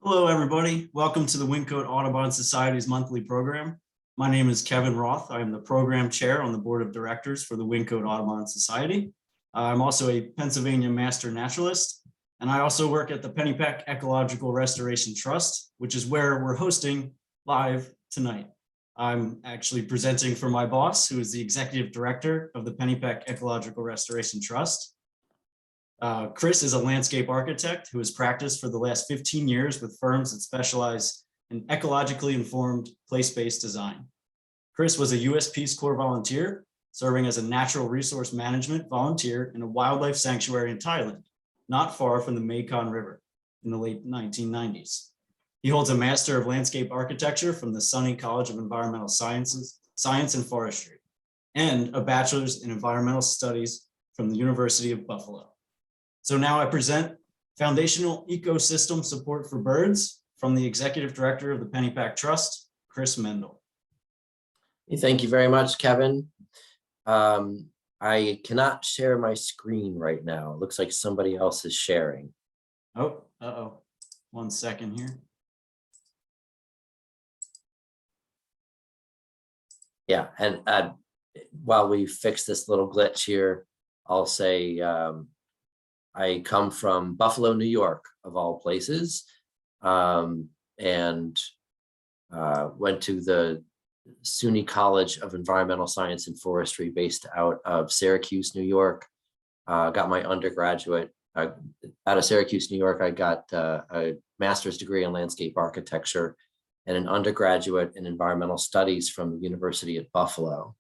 Hello, everybody. Welcome to the Wingcoat Audubon Society's monthly program. My name is Kevin Roth. I am the program chair on the board of directors for the Wingcoat Audubon Society. I'm also a Pennsylvania master naturalist, and I also work at the Pennypack Ecological Restoration Trust, which is where we're hosting live tonight. I'm actually presenting for my boss, who is the executive director of the Pennypack Ecological Restoration Trust. Chris is a landscape architect who has practiced for the last 15 years with firms that specialize in ecologically informed place-based design. Chris was a U.S. Peace Corps volunteer, serving as a natural resource management volunteer in a wildlife sanctuary in Thailand, not far from the Mekong River in the late 1990s. He holds a Master of Landscape Architecture from the SUNY College of Environmental Science and Forestry, and a Bachelor's in Environmental Studies from the University of Buffalo. So now I present Foundational Ecosystem Support for Birds from the Executive Director of the Pennypack Trust, Chris Mendel. Thank you very much, Kevin. I cannot share my screen right now. It looks like somebody else is sharing. Oh, 1 second here. Yeah, and while we fix this little glitch here, I'll say I come from Buffalo, New York, of all places, and went to the SUNY College of Environmental Science and Forestry based out of Syracuse, New York. Got my undergraduate out of Syracuse, New York. I got a master's degree in landscape architecture and an undergraduate in environmental studies from the University at Buffalo.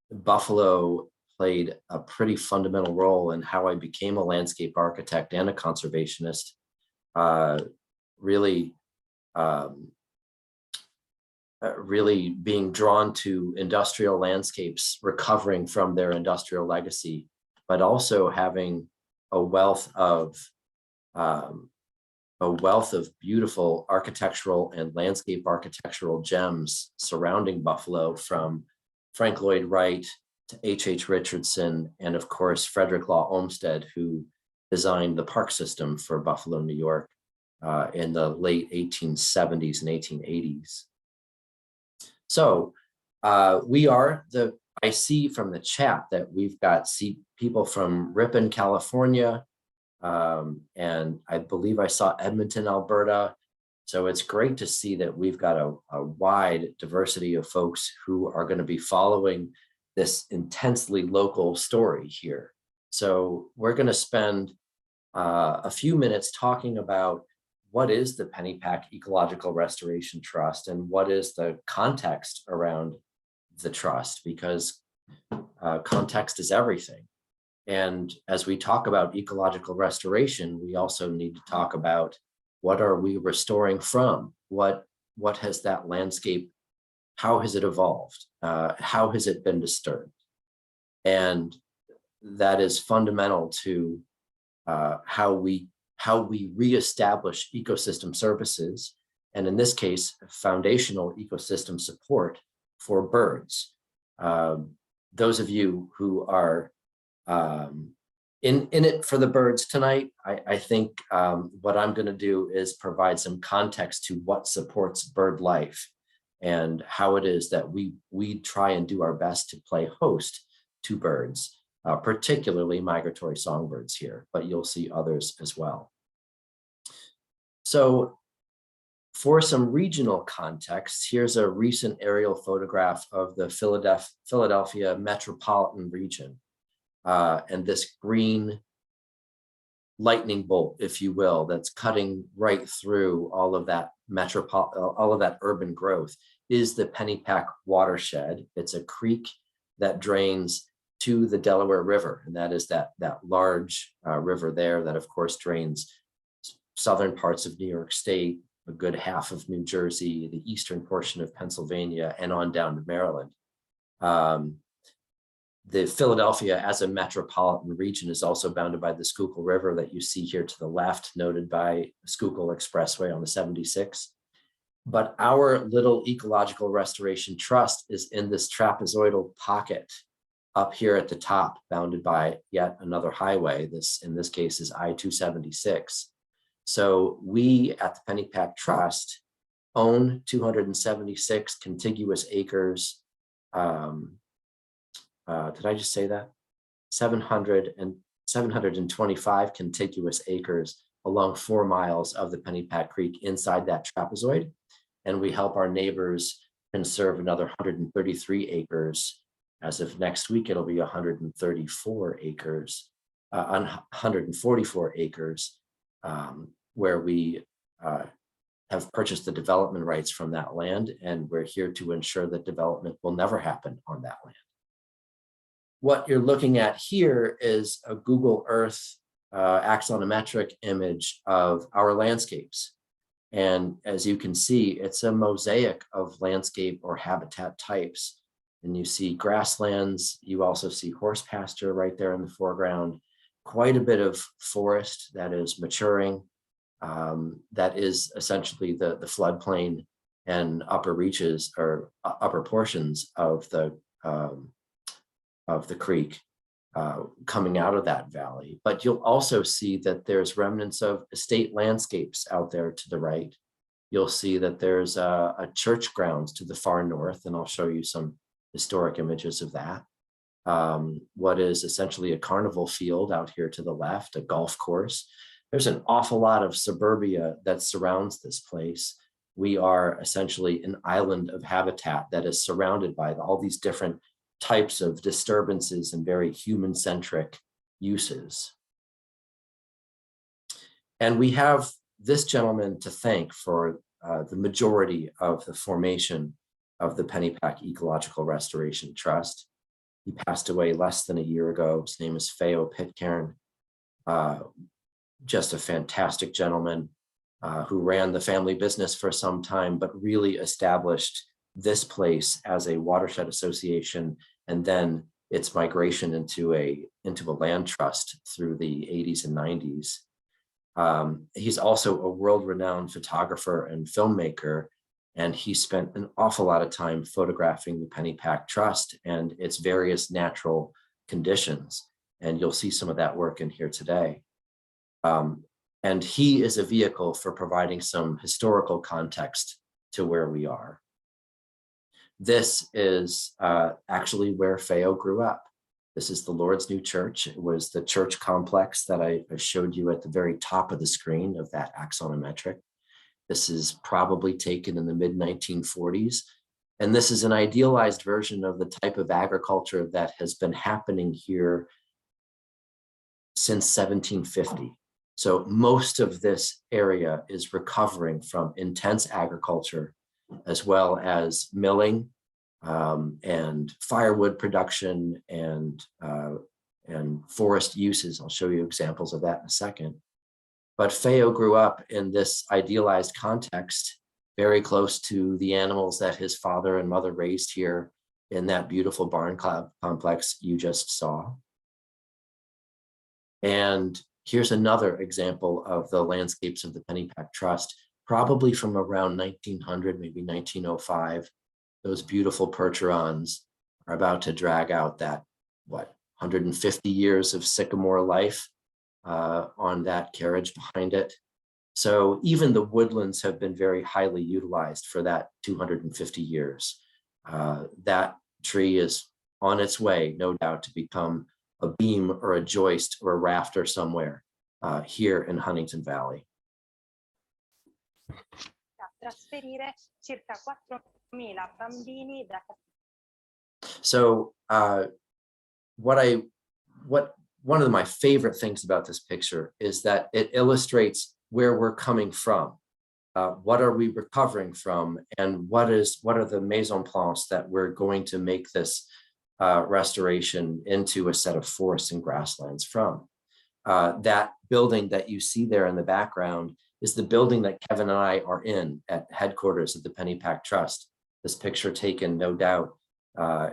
Buffalo played a pretty fundamental role in how I became a landscape architect and a conservationist, really being drawn to industrial landscapes, recovering from their industrial legacy, but also having a wealth of beautiful architectural and landscape architectural gems surrounding Buffalo, from Frank Lloyd Wright to H.H. Richardson, and of course, Frederick Law Olmsted, who designed the park system for Buffalo, New York in the late 1870s and 1880s. So I see from the chat that we've got people from Ripon, California, and I believe I saw Edmonton, Alberta. So it's great to see that we've got a wide diversity of folks who are going to be following this intensely local story here. So we're going to spend a few minutes talking about what is the Pennypack Ecological Restoration Trust and what is the context around the trust, because context is everything. And as we talk about ecological restoration, we also need to talk about what are we restoring from? What has that landscape, how has it evolved? How has it been disturbed? And that is fundamental to how we reestablish ecosystem services, and in this case, foundational ecosystem support for birds. Those of you who are in it for the birds tonight, I think what I'm going to do is provide some context to what supports bird life and how it is that we try and do our best to play host to birds, particularly migratory songbirds here, but you'll see others as well. So for some regional context, here's a recent aerial photograph of the Philadelphia metropolitan region. And this green lightning bolt, if you will, that's cutting right through all of that urban growth is the Pennypack Watershed. It's a creek that drains to the Delaware River, and that is that large river there that, of course, drains southern parts of New York State, a good half of New Jersey, the eastern portion of Pennsylvania, and on down to Maryland. The Philadelphia as a metropolitan region is also bounded by the Schuylkill River that you see here to the left, noted by Schuylkill Expressway on the 76. But our little Ecological Restoration Trust is in this trapezoidal pocket up here at the top, bounded by yet another highway. This, in this case, is I-276. So we at the Pennypack Trust own 276 contiguous acres. Did I just say that? 725 contiguous acres along 4 miles of the Pennypack Creek inside that trapezoid. And we help our neighbors conserve another 133 acres. As of next week, it'll be 134 acres, 144 acres, where we have purchased the development rights from that land, and we're here to ensure that development will never happen on that land. What you're looking at here is a Google Earth axonometric image of our landscapes. And as you can see, it's a mosaic of landscape or habitat types. And you see grasslands, you also see horse pasture right there in the foreground, quite a bit of forest that is maturing. That is essentially the floodplain and upper reaches or upper portions of the creek coming out of that valley. But you'll also see that there's remnants of estate landscapes out there to the right. You'll see that there's a church grounds to the far north, and I'll show you some historic images of that. What is essentially a carnival field out here to the left, a golf course. There's an awful lot of suburbia that surrounds this place. We are essentially an island of habitat that is surrounded by all these different types of disturbances and very human-centric uses. And we have this gentleman to thank for the majority of the formation of the Pennypack Ecological Restoration Trust. He passed away less than a year ago. His name is Feo Pitcairn. Just a fantastic gentleman who ran the family business for some time, but really established this place as a watershed association, and then its migration into a land trust through the 80s and 90s. He's also a world-renowned photographer and filmmaker, and he spent an awful lot of time photographing the Pennypack Trust and its various natural conditions. And you'll see some of that work in here today. And he is a vehicle for providing some historical context to where we are. This is actually where Feo grew up. This is the Lord's New Church. It was the church complex that I showed you at the very top of the screen of that axonometric. This is probably taken in the mid-1940s. And this is an idealized version of the type of agriculture that has been happening here since 1750. So most of this area is recovering from intense agriculture, as well as milling and firewood production and forest uses. I'll show you examples of that in a second. But Feo grew up in this idealized context, very close to the animals that his father and mother raised here in that beautiful barn complex you just saw. And here's another example of the landscapes of the Pennypack Trust, probably from around 1900, maybe 1905. Those beautiful percherons are about to drag out that, 150 years of sycamore life on that carriage behind it. So even the woodlands have been very highly utilized for that 250 years. That tree is on its way, no doubt, to become a beam or a joist or a rafter somewhere here in Huntington Valley. So one of my favorite things about this picture is that it illustrates where we're coming from. What are we recovering from, and what are the maison plantes that we're going to make this restoration into a set of forests and grasslands from. That building that you see there in the background is the building that Kevin and I are in at headquarters of the Pennypack Trust. This picture taken, no doubt,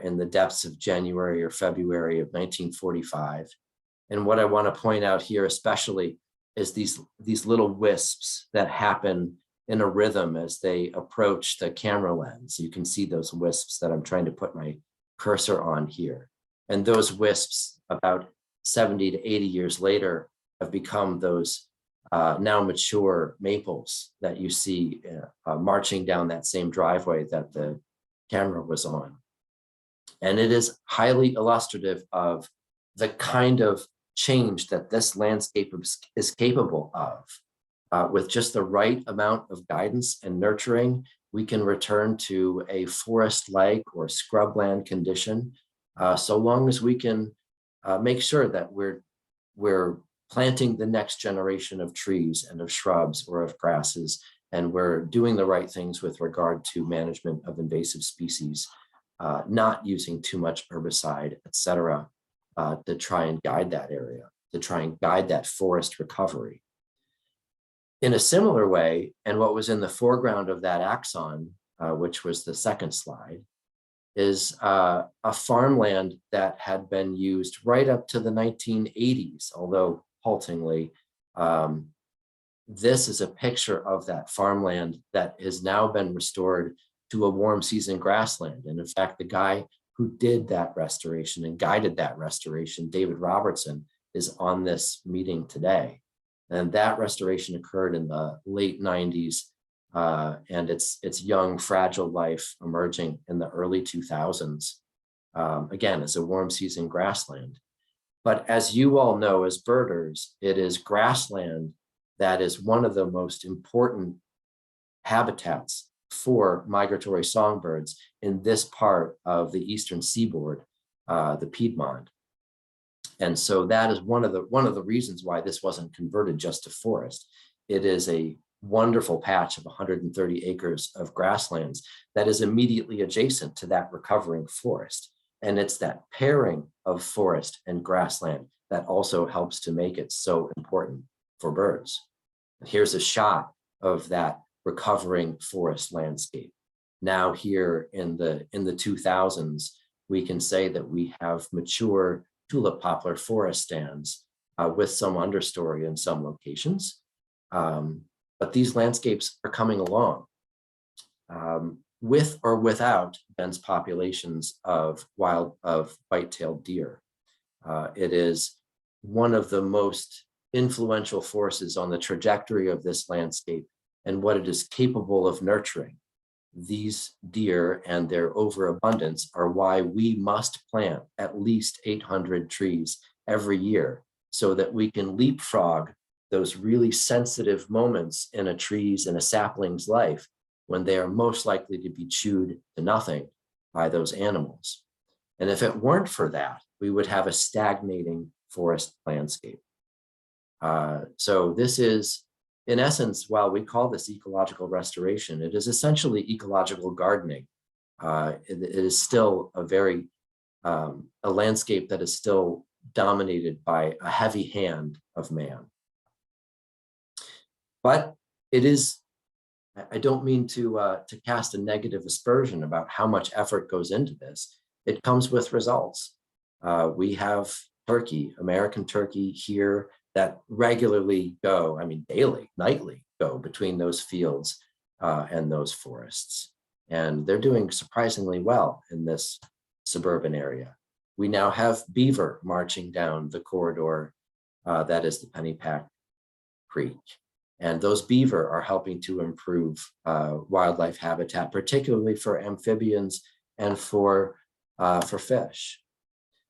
in the depths of January or February of 1945. And what I want to point out here especially is these little wisps that happen in a rhythm as they approach the camera lens. You can see those wisps that I'm trying to put my cursor on here. And those wisps, about 70 to 80 years later, have become those now mature maples that you see marching down that same driveway that the camera was on. And it is highly illustrative of the kind of change that this landscape is capable of. With just the right amount of guidance and nurturing, we can return to a forest-like or scrubland condition, so long as we can make sure that we're planting the next generation of trees and of shrubs or of grasses, and we're doing the right things with regard to management of invasive species, not using too much herbicide, et cetera, to try and guide that area, to try and guide that forest recovery. In a similar way, and what was in the foreground of that axon, which was the second slide, is a farmland that had been used right up to the 1980s, although haltingly. This is a picture of that farmland that has now been restored to a warm season grassland. And in fact, the guy who did that restoration and guided that restoration, David Robertson, is on this meeting today. And that restoration occurred in the late 90s, and its young, fragile life emerging in the early 2000s, again, as a warm season grassland. But as you all know, as birders, it is grassland that is one of the most important habitats for migratory songbirds in this part of the eastern seaboard, the Piedmont. And so that is one of the reasons why this wasn't converted just to forest. It is a wonderful patch of 130 acres of grasslands that is immediately adjacent to that recovering forest. And it's that pairing of forest and grassland that also helps to make it so important for birds. And here's a shot of that recovering forest landscape. Now here in the 2000s, we can say that we have mature tulip poplar forest stands with some understory in some locations. But these landscapes are coming along with or without dense populations of white-tailed deer. It is one of the most influential forces on the trajectory of this landscape and what it is capable of nurturing. These deer and their overabundance are why we must plant at least 800 trees every year so that we can leapfrog those really sensitive moments in a tree's and a sapling's life when they are most likely to be chewed to nothing by those animals. And if it weren't for that, we would have a stagnating forest landscape. So this is, in essence, while we call this ecological restoration, it is essentially ecological gardening. It is still a landscape that is still dominated by a heavy hand of man. But it is, I don't mean to cast a negative aspersion about how much effort goes into this. It comes with results. We have turkey, American turkey here that regularly go, I mean, daily, nightly go between those fields and those forests. And they're doing surprisingly well in this suburban area. We now have beaver marching down the corridor that is the Pennypack Creek. And those beaver are helping to improve wildlife habitat, particularly for amphibians and for fish.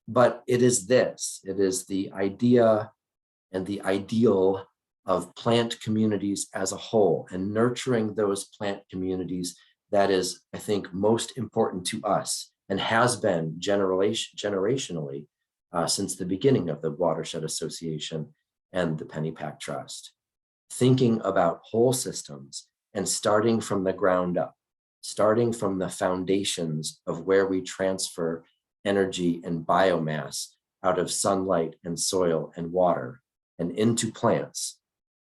But it is the idea and the ideal of plant communities as a whole and nurturing those plant communities that is, I think, most important to us and has been generationally since the beginning of the Watershed Association and the Pennypack Trust. Thinking about whole systems and starting from the ground up, starting from the foundations of where we transfer energy and biomass out of sunlight and soil and water and into plants,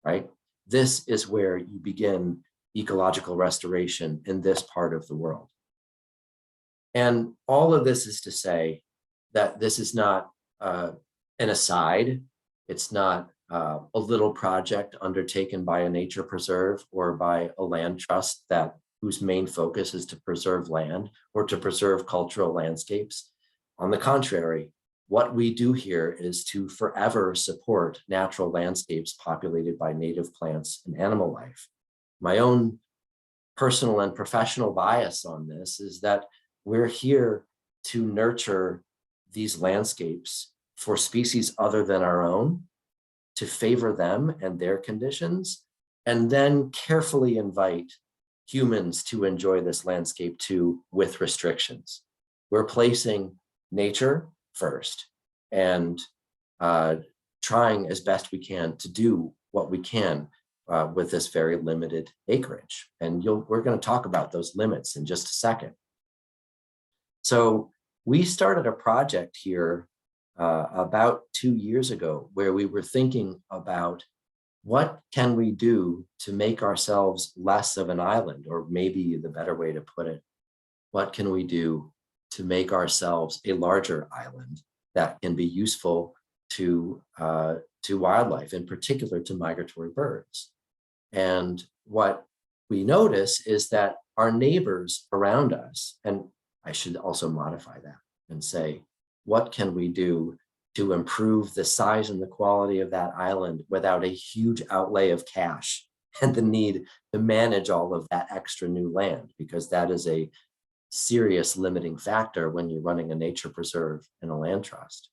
right? This is where you begin ecological restoration in this part of the world. And all of this is to say that this is not an aside. It's not a little project undertaken by a nature preserve or by a land trust whose main focus is to preserve land or to preserve cultural landscapes. On the contrary, what we do here is to forever support natural landscapes populated by native plants and animal life. My own personal and professional bias on this is that we're here to nurture these landscapes for species other than our own, to favor them and their conditions, and then carefully invite humans to enjoy this landscape too with restrictions. We're placing nature first and trying as best we can to do what we can with this very limited acreage. And we're going to talk about those limits in just a second. So we started a project here about 2 years ago where we were thinking about what can we do to make ourselves less of an island, or maybe the better way to put it, what can we do to make ourselves a larger island that can be useful to wildlife, in particular to migratory birds. And what we notice is that our neighbors around us, and I should also modify that and say, what can we do to improve the size and the quality of that island without a huge outlay of cash and the need to manage all of that extra new land, because that is a serious limiting factor when you're running a nature preserve and a land trust.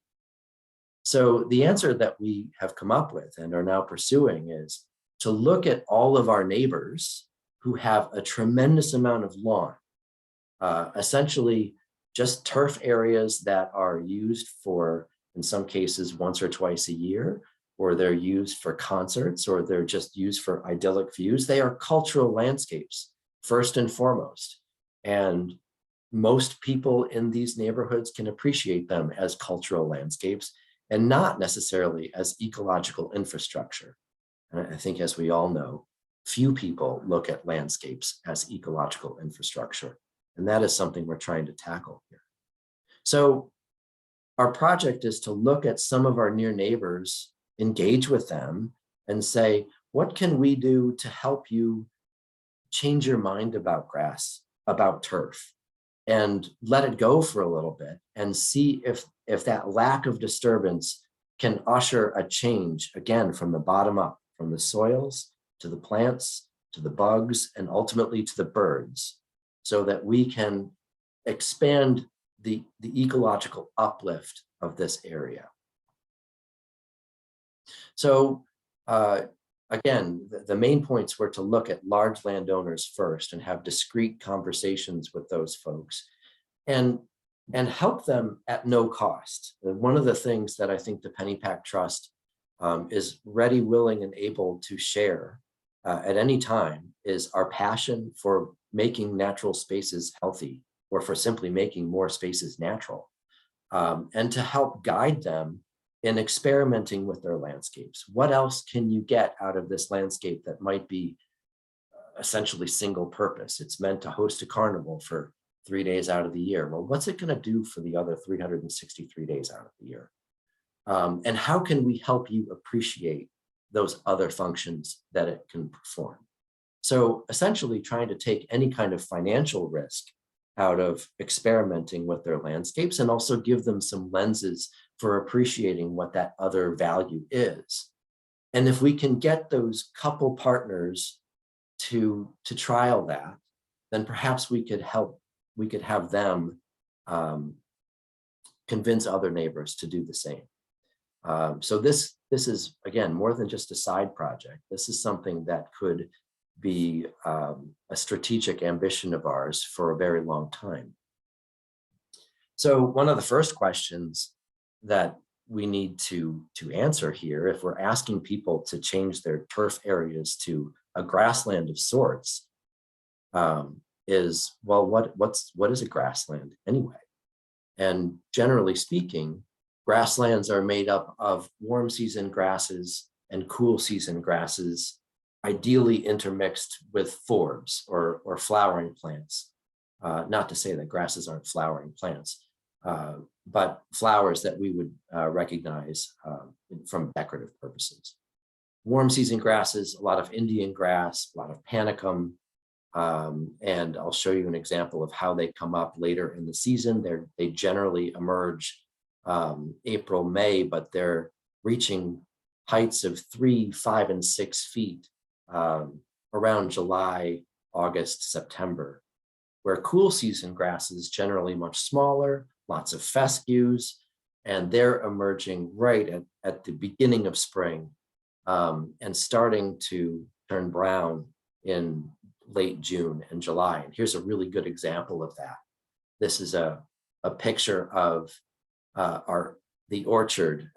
So the answer that we have come up with and are now pursuing is to look at all of our neighbors who have a tremendous amount of lawn, essentially just turf areas that are used for, in some cases, once or twice a year, or they're used for concerts, or they're just used for idyllic views. They are cultural landscapes, first and foremost. And most people in these neighborhoods can appreciate them as cultural landscapes and not necessarily as ecological infrastructure. And I think, as we all know, few people look at landscapes as ecological infrastructure. And that is something we're trying to tackle here. So our project is to look at some of our near neighbors, engage with them, and say, what can we do to help you change your mind about grass, about turf, and let it go for a little bit and see if that lack of disturbance can usher a change, again, from the bottom up, from the soils to the plants, to the bugs, and ultimately to the birds, so that we can expand the ecological uplift of this area. So again, the main points were to look at large landowners first and have discrete conversations with those folks and help them at no cost. One of the things that I think the Pennypack Trust is ready, willing, and able to share at any time is our passion for making natural spaces healthy, or for simply making more spaces natural, and to help guide them in experimenting with their landscapes. What else can you get out of this landscape that might be essentially single purpose? It's meant to host a carnival for 3 days out of the year. Well, what's it going to do for the other 363 days out of the year? And how can we help you appreciate those other functions that it can perform? So essentially trying to take any kind of financial risk out of experimenting with their landscapes, and also give them some lenses for appreciating what that other value is. And if we can get those couple partners to trial that, then perhaps we could have them convince other neighbors to do the same. So this is, again, more than just a side project. This is something that could be a strategic ambition of ours for a very long time. So one of the first questions that we need to answer here, if we're asking people to change their turf areas to a grassland of sorts, is, well, what is a grassland anyway? And generally speaking, grasslands are made up of warm season grasses and cool season grasses, ideally intermixed with forbs or flowering plants. Not to say that grasses aren't flowering plants, but flowers that we would recognize from decorative purposes. Warm season grasses, a lot of Indian grass, a lot of panicum, and I'll show you an example of how they come up later in the season. They generally emerge April, May, but they're reaching heights of 3, 5, and 6 feet around July, August, September, where cool season grasses generally much smaller, lots of fescues, and they're emerging right at the beginning of spring and starting to turn brown in late June and July. And here's a really good example of that. This is a picture of the orchard,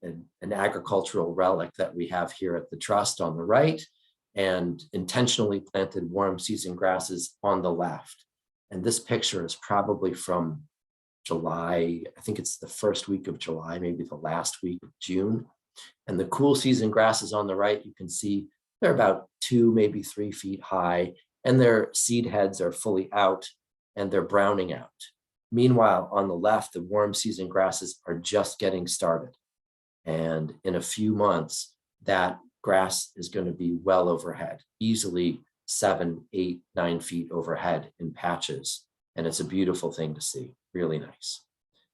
an agricultural relic that we have here at the Trust on the right, and intentionally planted warm season grasses on the left. And this picture is probably from July. I think it's the first week of July, maybe the last week of June. And the cool season grasses on the right, you can see they're about 2, maybe 3 feet high, and their seed heads are fully out and they're browning out. Meanwhile, on the left, the warm season grasses are just getting started. And in a few months, that grass is going to be well overhead, easily 7, 8, 9 feet overhead in patches. And it's a beautiful thing to see, really nice.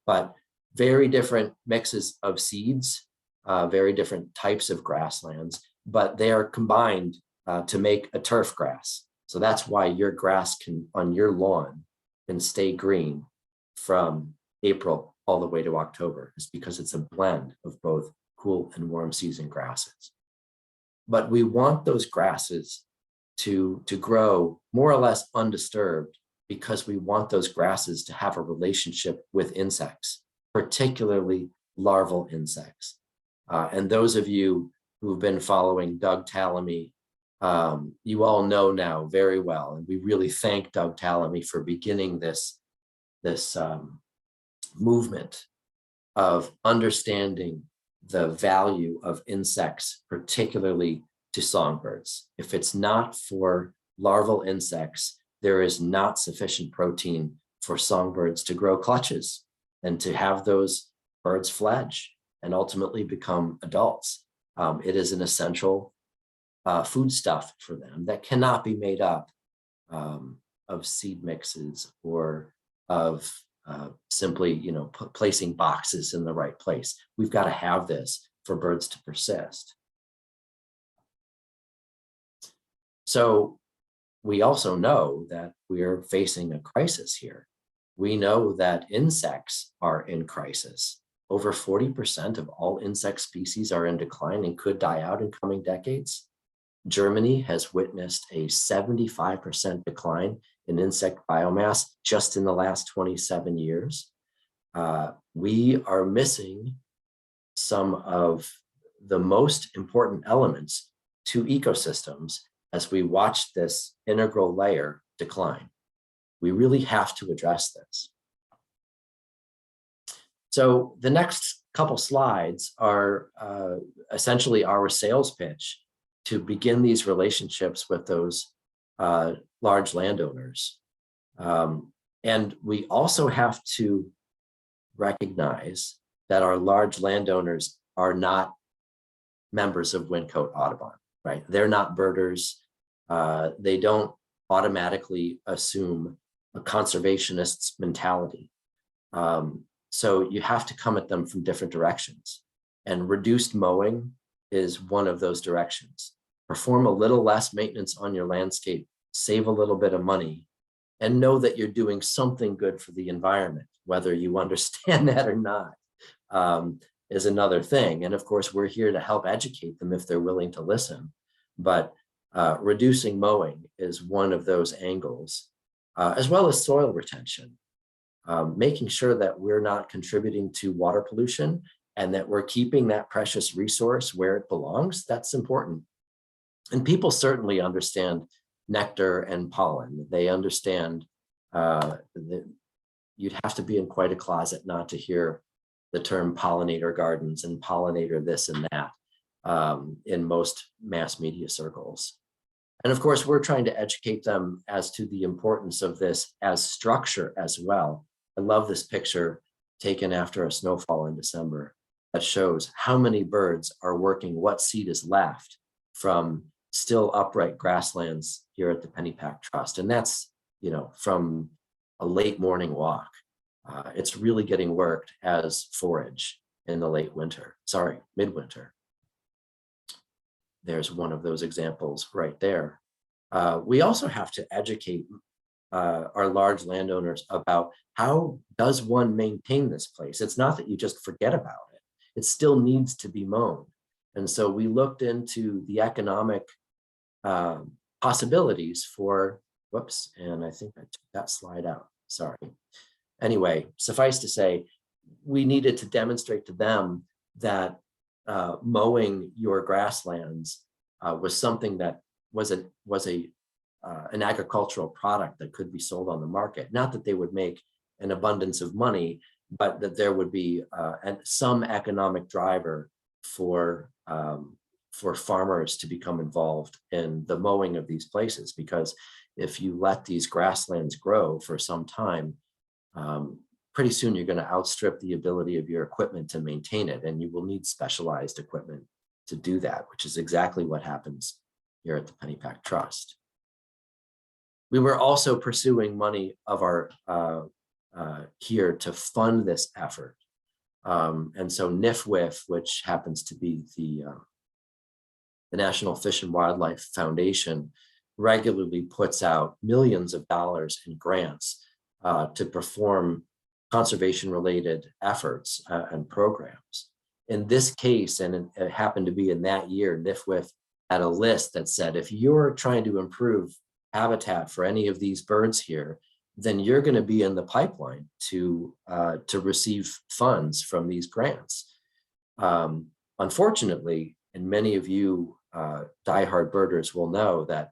But very different mixes of seeds, very different types of grasslands, but they are combined to make a turf grass. So that's why your grass on your lawn can stay green from April all the way to October, is because it's a blend of both cool and warm season grasses. But we want those grasses to grow more or less undisturbed, because we want those grasses to have a relationship with insects, particularly larval insects. And those of you who've been following Doug Tallamy, you all know now very well, and we really thank Doug Tallamy for beginning this movement of understanding the value of insects, particularly to songbirds. If it's not for larval insects, there is not sufficient protein for songbirds to grow clutches and to have those birds fledge and ultimately become adults. It is an essential foodstuff for them that cannot be made up of seed mixes or of simply, placing boxes in the right place. We've got to have this for birds to persist. So we also know that we're facing a crisis here. We know that insects are in crisis. Over 40% of all insect species are in decline and could die out in coming decades. Germany has witnessed a 75% decline in insect biomass just in the last 27 years. We are missing some of the most important elements to ecosystems as we watch this integral layer decline. We really have to address this. So the next couple slides are essentially our sales pitch to begin these relationships with those large landowners. And we also have to recognize that our large landowners are not members of Wyncote Audubon, right? They're not birders. They don't automatically assume a conservationist's mentality. So you have to come at them from different directions. And reduced mowing is one of those directions. Perform a little less maintenance on your landscape, save a little bit of money, and know that you're doing something good for the environment. Whether you understand that or not is another thing. And of course, we're here to help educate them if they're willing to listen. But reducing mowing is one of those angles, as well as soil retention. Making sure that we're not contributing to water pollution and that we're keeping that precious resource where it belongs, that's important. And people certainly understand nectar and pollen. They understand that you'd have to be in quite a closet not to hear the term pollinator gardens and pollinator this and that in most mass media circles. And of course, we're trying to educate them as to the importance of this as structure as well. I love this picture taken after a snowfall in December that shows how many birds are working what seed is left from still upright grasslands here at the Pennypack Trust. And that's, from a late morning walk. It's really getting worked as forage in the midwinter. There's one of those examples right there. We also have to educate our large landowners about how does one maintain this place. It's not that you just forget about it. It still needs to be mown. And so we looked into the economic possibilities for, whoops, and I think I took that slide out, sorry. Anyway, suffice to say, we needed to demonstrate to them that mowing your grasslands was something that was an agricultural product that could be sold on the market. Not that they would make an abundance of money, but that there would be some economic driver for farmers to become involved in the mowing of these places. Because if you let these grasslands grow for some time, pretty soon you're going to outstrip the ability of your equipment to maintain it, and you will need specialized equipment to do that, which is exactly what happens here at the Pennypack Trust. We were also pursuing money of our here to fund this effort. And so NIFWIF, which happens to be the National Fish and Wildlife Foundation, regularly puts out millions of dollars in grants to perform conservation-related efforts and programs. In this case, and it happened to be in that year, NIFWIF had a list that said, if you're trying to improve habitat for any of these birds here, then you're going to be in the pipeline to receive funds from these grants. Unfortunately, and many of you diehard birders will know that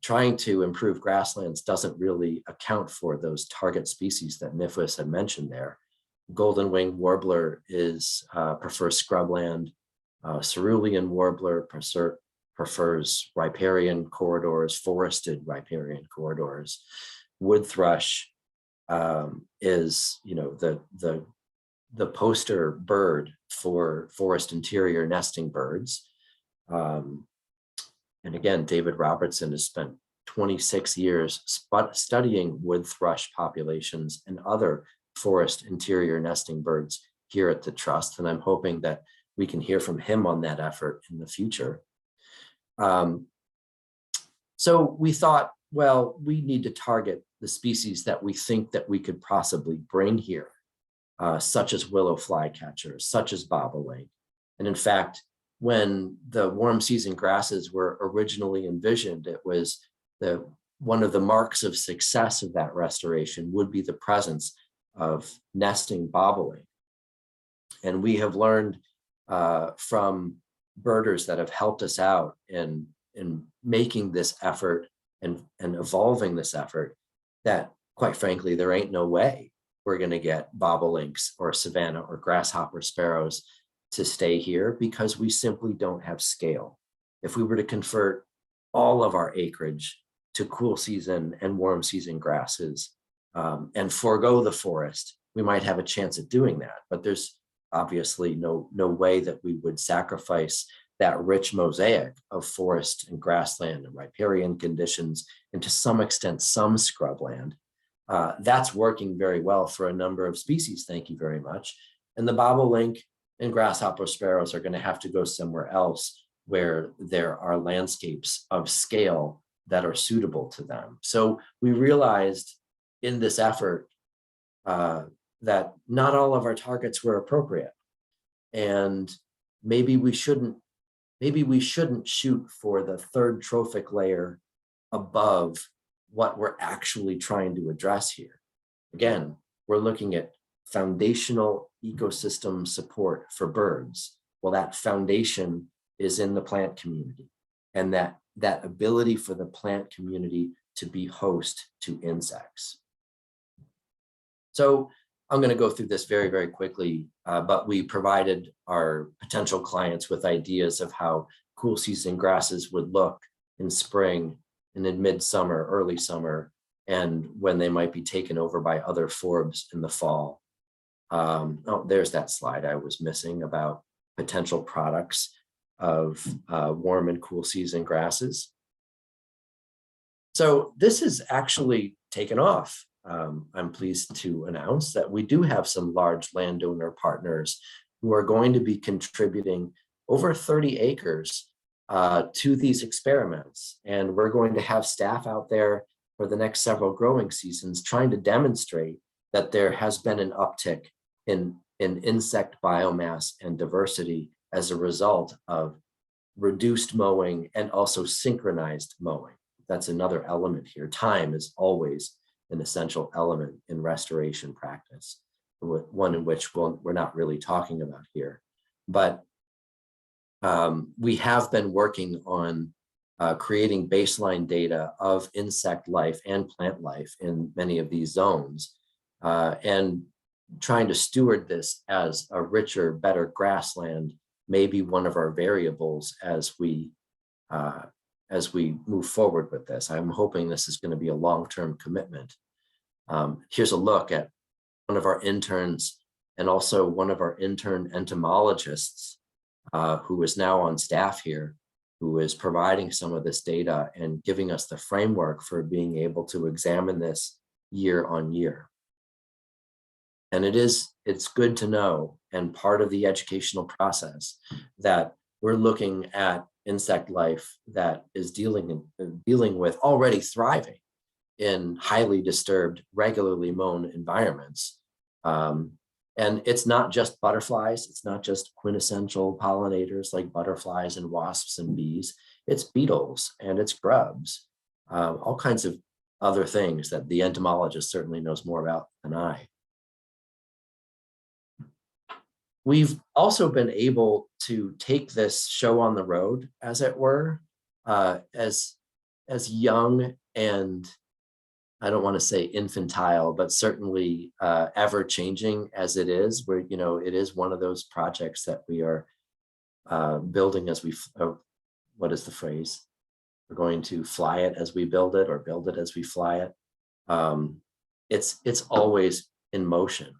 trying to improve grasslands doesn't really account for those target species that NIFWIF had mentioned there. Golden winged warbler prefers scrubland. Cerulean warbler prefers riparian corridors, forested riparian corridors. Wood thrush is, the poster bird for forest interior nesting birds. And again, David Robertson has spent 26 years studying wood thrush populations and other forest interior nesting birds here at the Trust. And I'm hoping that we can hear from him on that effort in the future. So we thought, well, we need to target the species that we think that we could possibly bring here, such as willow flycatchers, such as bobolink. And in fact, when the warm season grasses were originally envisioned, it was one of the marks of success of that restoration would be the presence of nesting bobolink. And we have learned from birders that have helped us out in making this effort and evolving this effort that, quite frankly, there ain't no way we're going to get bobolinks or savanna or grasshopper sparrows to stay here, because we simply don't have scale. If we were to convert all of our acreage to cool season and warm season grasses and forego the forest, we might have a chance at doing that. But there's obviously no way that we would sacrifice that rich mosaic of forest and grassland and riparian conditions, and to some extent, some scrubland. That's working very well for a number of species, thank you very much. And the bobolink and grasshopper sparrows are going to have to go somewhere else where there are landscapes of scale that are suitable to them. So we realized in this effort that not all of our targets were appropriate. And maybe we shouldn't shoot for the third trophic layer above what we're actually trying to address here. Again, we're looking at foundational ecosystem support for birds. Well, that foundation is in the plant community, and that ability for the plant community to be host to insects. So I'm going to go through this very, very quickly, but we provided our potential clients with ideas of how cool season grasses would look in spring and in midsummer, early summer, and when they might be taken over by other forbs in the fall. Oh, there's that slide I was missing about potential products of warm and cool season grasses. So this is actually taken off. I'm pleased to announce that we do have some large landowner partners who are going to be contributing over 30 acres to these experiments. And we're going to have staff out there for the next several growing seasons trying to demonstrate that there has been an uptick in insect biomass and diversity as a result of reduced mowing and also synchronized mowing. That's another element here. Time is always an essential element in restoration practice, one in which we're not really talking about here. But we have been working on creating baseline data of insect life and plant life in many of these zones, and trying to steward this as a richer, better grassland may be one of our variables as we move forward with this. I'm hoping this is going to be a long-term commitment. Here's a look at one of our interns and also one of our intern entomologists who is now on staff here, who is providing some of this data and giving us the framework for being able to examine this year on year. And it's good to know, and part of the educational process, that we're looking at insect life that is dealing with already thriving in highly disturbed, regularly mown environments. And it's not just butterflies, it's not just quintessential pollinators like butterflies and wasps and bees, it's beetles and it's grubs, all kinds of other things that the entomologist certainly knows more about than I. We've also been able to take this show on the road, as it were, as young and, I don't want to say infantile, but certainly ever-changing as it is, where, you know, it is one of those projects that we are building as we, what is the phrase? We're going to fly it as we build it, or build it as we fly it. It's always in motion.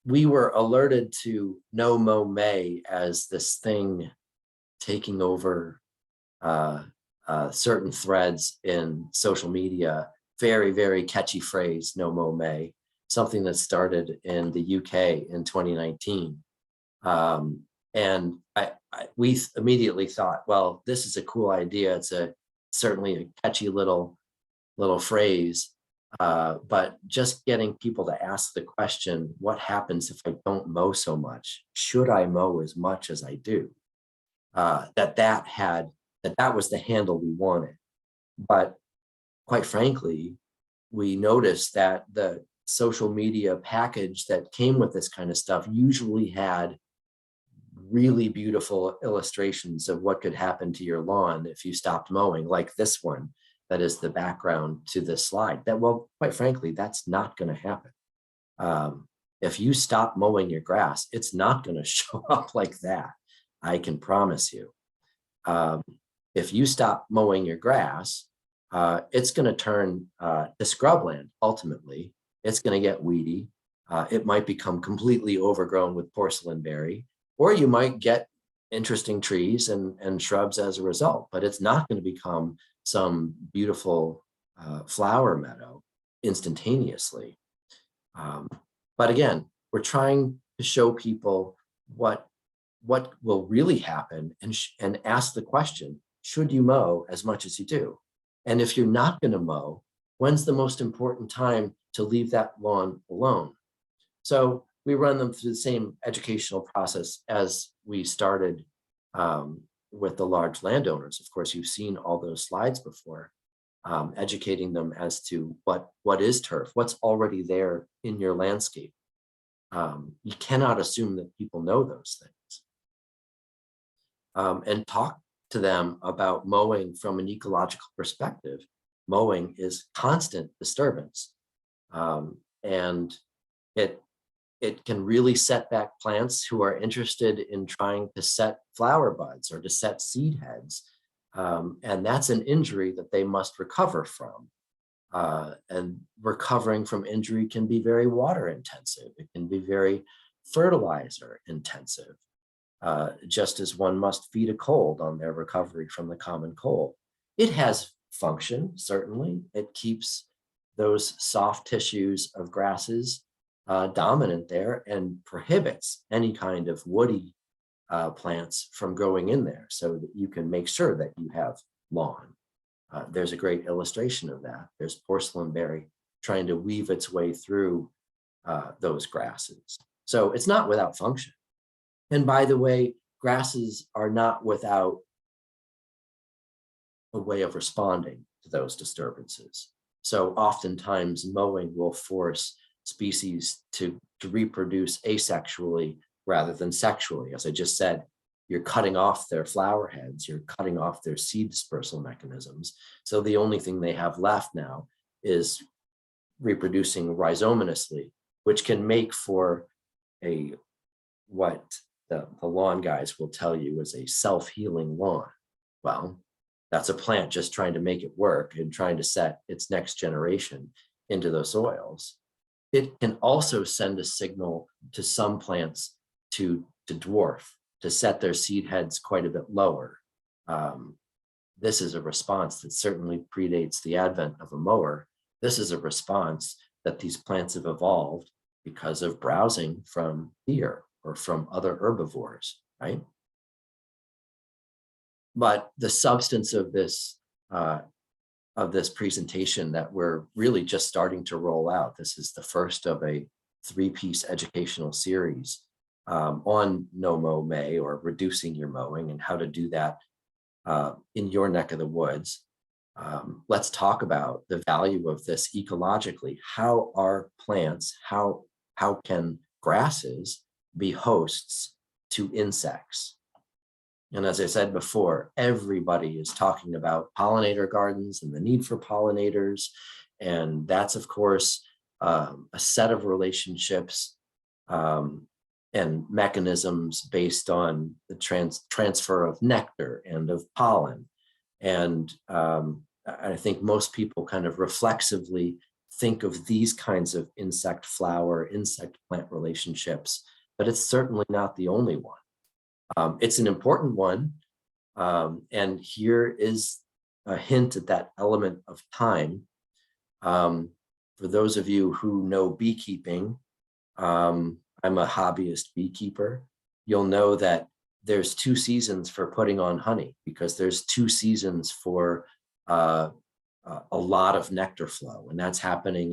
We were alerted to No Mow May as this thing taking over certain threads in social media. Very, very catchy phrase, No Mow May, something that started in the UK in 2019. And we immediately thought, well, this is a cool idea. It's certainly a catchy little phrase. But just getting people to ask the question, what happens if I don't mow so much? Should I mow as much as I do? That was the handle we wanted. But quite frankly, we noticed that the social media package that came with this kind of stuff usually had really beautiful illustrations of what could happen to your lawn if you stopped mowing, like this one. That is the background to this slide. That, well, quite frankly, that's not going to happen. If you stop mowing your grass, it's not going to show up like that. I can promise you. If you stop mowing your grass, it's going to turn to scrubland. Ultimately, it's going to get weedy. It might become completely overgrown with porcelainberry, or you might get interesting trees and shrubs as a result. But it's not going to become some beautiful flower meadow instantaneously. But again, we're trying to show people what will really happen and ask the question, should you mow as much as you do? And if you're not going to mow, when's the most important time to leave that lawn alone? So we run them through the same educational process as we started with the large landowners. Of course, you've seen all those slides before, educating them as to what is turf, what's already there in your landscape. You cannot assume that people know those things. And talk to them about mowing from an ecological perspective. Mowing is constant disturbance. And it can really set back plants who are interested in trying to set flower buds or to set seed heads. And that's an injury that they must recover from. And recovering from injury can be very water intensive. It can be very fertilizer intensive, just as one must feed a cold on their recovery from the common cold. It has function, certainly. It keeps those soft tissues of grasses dominant there and prohibits any kind of woody plants from growing in there so that you can make sure that you have lawn. There's a great illustration of that. There's porcelain berry trying to weave its way through those grasses. So it's not without function. And by the way, grasses are not without a way of responding to those disturbances. So oftentimes mowing will force species to reproduce asexually rather than sexually. As I just said, you're cutting off their flower heads, you're cutting off their seed dispersal mechanisms. So the only thing they have left now is reproducing rhizominously, which can make for what the lawn guys will tell you is a self-healing lawn. Well, that's a plant just trying to make it work and trying to set its next generation into those soils. It can also send a signal to some plants to dwarf, to set their seed heads quite a bit lower. This is a response that certainly predates the advent of a mower. This is a response that these plants have evolved because of browsing from deer or from other herbivores, right? But the substance of this presentation that we're really just starting to roll out, this is the first of a 3-piece educational series on no mow May, or reducing your mowing, and how to do that in your neck of the woods. Let's talk about the value of this ecologically. How are plants, how can grasses be hosts to insects? And as I said before, everybody is talking about pollinator gardens and the need for pollinators. And that's, of course, a set of relationships and mechanisms based on the transfer of nectar and of pollen. And I think most people kind of reflexively think of these kinds of insect flower, insect plant relationships, but it's certainly not the only one. It's an important one. And here is a hint at that element of time. For those of you who know beekeeping, I'm a hobbyist beekeeper. You'll know that there's 2 seasons for putting on honey, because there's 2 seasons for a lot of nectar flow, and that's happening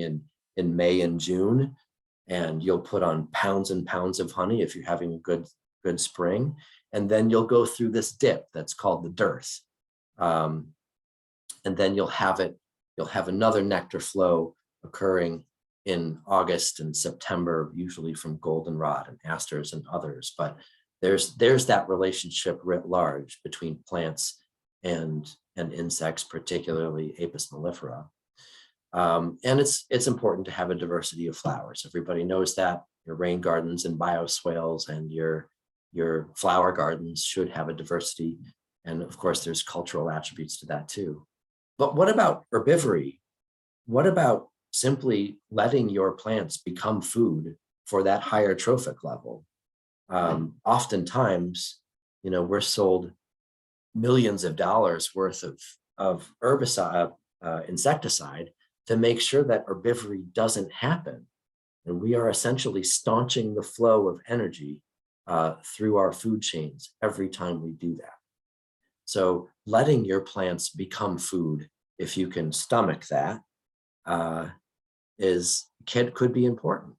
in May and June. And you'll put on pounds and pounds of honey if you're having a good spring, and then you'll go through this dip that's called the dearth, and then you'll have another nectar flow occurring in August and September, usually from goldenrod and asters and others. But there's that relationship writ large between plants and insects, particularly Apis mellifera. And it's important to have a diversity of flowers. Everybody knows that. Your rain gardens and bioswales and your flower gardens should have a diversity. And of course, there's cultural attributes to that too. But what about herbivory? What about simply letting your plants become food for that higher trophic level? Oftentimes, we're sold millions of dollars worth of herbicide, insecticide, to make sure that herbivory doesn't happen. And we are essentially staunching the flow of energy through our food chains every time we do that. So letting your plants become food, if you can stomach that, could be important.